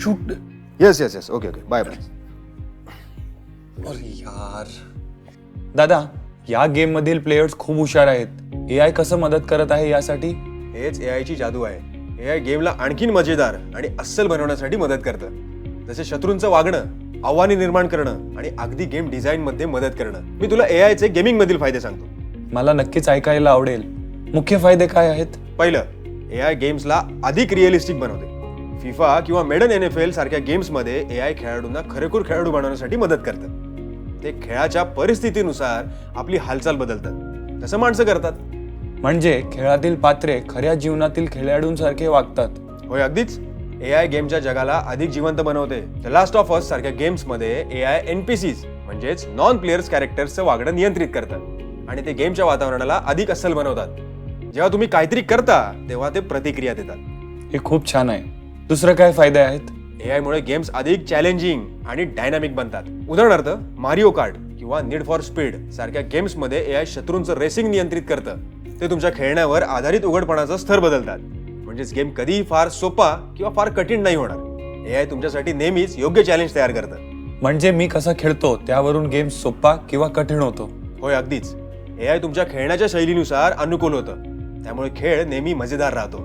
Shoot. Yes yes yes, okay okay, bye bye. अरे यार दादा, या गेम मधील प्लेयर्स खूप हुशार आहेत. AI कसं मदत करत आहे यासाठी? हेच AI ची जादू आहे. AI गेमला आणखीन मजेदार आणि अस्सल बनवण्यासाठी मदत करतं. जसे शत्रूंचं वागणं, आव्हाने निर्माण करणं आणि अगदी गेम डिझाईन मध्ये मदत करणं. मी तुला AI चे गेमिंग मधील फायदे सांगतो. मला नक्कीच ऐकायला आवडेल. मुख्य फायदे काय आहेत? पहिलं, AI गेम्सला अधिक रिअलिस्टिक बनवते. FIFA किंवा मेडन NFL सारख्या गेम्समध्ये AI खेळाडूंना खरेखुर खेळाडू बनवण्यासाठी मदत करतं. ते खेळाच्या परिस्थितीनुसार आपली हालचाल बदलतात, तसं माणसं करतात. म्हणजे खेळातील पात्रे खऱ्या जीवनातील खेळाडूंसारखे वागतात. होय, अगदीच. AI गेमच्या जगाला अधिक जिवंत बनवते. द लास्ट ऑफ अस सारख्या गेम्समध्ये AI NPCs म्हणजेच नॉन प्लेयर्स कॅरेक्टर्सचं वागणं नियंत्रित करतात आणि ते गेमच्या वातावरणाला अधिक अस्सल बनवतात. जेव्हा तुम्ही काहीतरी करता तेव्हा ते प्रतिक्रिया देतात. हे खूप छान आहे. दुसरं काय फायदे आहेत? AI मुळे गेम्स अधिक चॅलेंजिंग आणि डायनामिक बनतात. उदाहरणार्थ मारिओ कार्ट किंवा नीड फॉर स्पीड सारख्या गेम्समध्ये AI शत्रूंचं रेसिंग नियंत्रित करतं. ते तुमच्या खेळण्यावर आधारित उघडपणाचं स्तर बदलतात. म्हणजेच गेम कधीही फार सोपा किंवा फार कठीण नाही होणार. AI तुमच्यासाठी नेहमीच योग्य चॅलेंज तयार करतं. म्हणजे मी कसा खेळतो त्यावरून गेम सोपा किंवा कठीण होतो. होय, अगदीच. AI तुमच्या खेळण्याच्या शैलीनुसार अनुकूल होतं. त्यामुळे खेळ नेहमी मजेदार राहतो.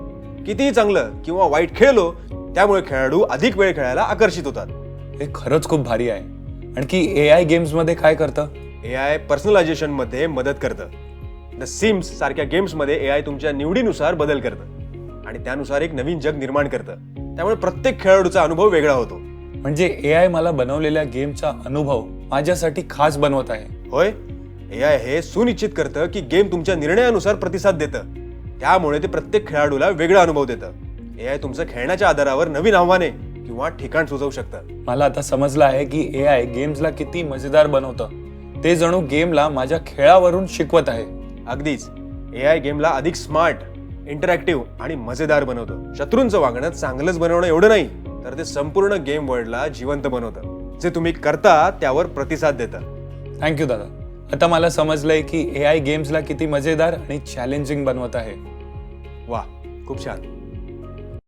कितीही चांगलं किंवा वाईट खेळलो त्यामुळे खेळाडू अधिक वेळ खेळायला आकर्षित होतात. हे खरंच खूप भारी आहे. आणखी AI गेम्स मध्ये काय करतं? AI पर्सनलायझेशन मध्ये मदत करतं. द सिम्स सारख्या गेम्समध्ये AI तुमच्या निवडीनुसार बदल करतं आणि त्यानुसार एक नवीन जग निर्माण करतं. त्यामुळे प्रत्येक खेळाडूचा अनुभव वेगळा होतो. म्हणजे AI मला बनवलेल्या गेमचा अनुभव माझ्यासाठी खास बनवत आहे. होय, AI हे सुनिश्चित करतं की गेम तुमच्या निर्णयानुसार प्रतिसाद देतं. त्यामुळे ते प्रत्येक खेळाडूला वेगळा अनुभव देतं. AI तुमचं खेळण्याच्या आधारावर नवीन आव्हाने किंवा ठिकाण सुचवू शकतं. मला आता समजलं आहे की AI गेम्सला किती मजेदार बनवतं. ते जणू गेमला माझ्या खेळावरून शिकवत आहे. अगदीच. AI गेमला अधिक स्मार्ट, इंटरॅक्टिव्ह आणि मजेदार बनवतं. शत्रूंचं वागणं चांगलंच बनवणं एवढं नाही, तर ते संपूर्ण गेम वर्ल्डला जिवंत बनवतं. जे तुम्ही करता त्यावर प्रतिसाद देतं. थँक्यू दादा. आता मला समजलंय की AI गेम्सला किती मजेदार आणि चॅलेंजिंग बनवत आहे. वा, खूप छान.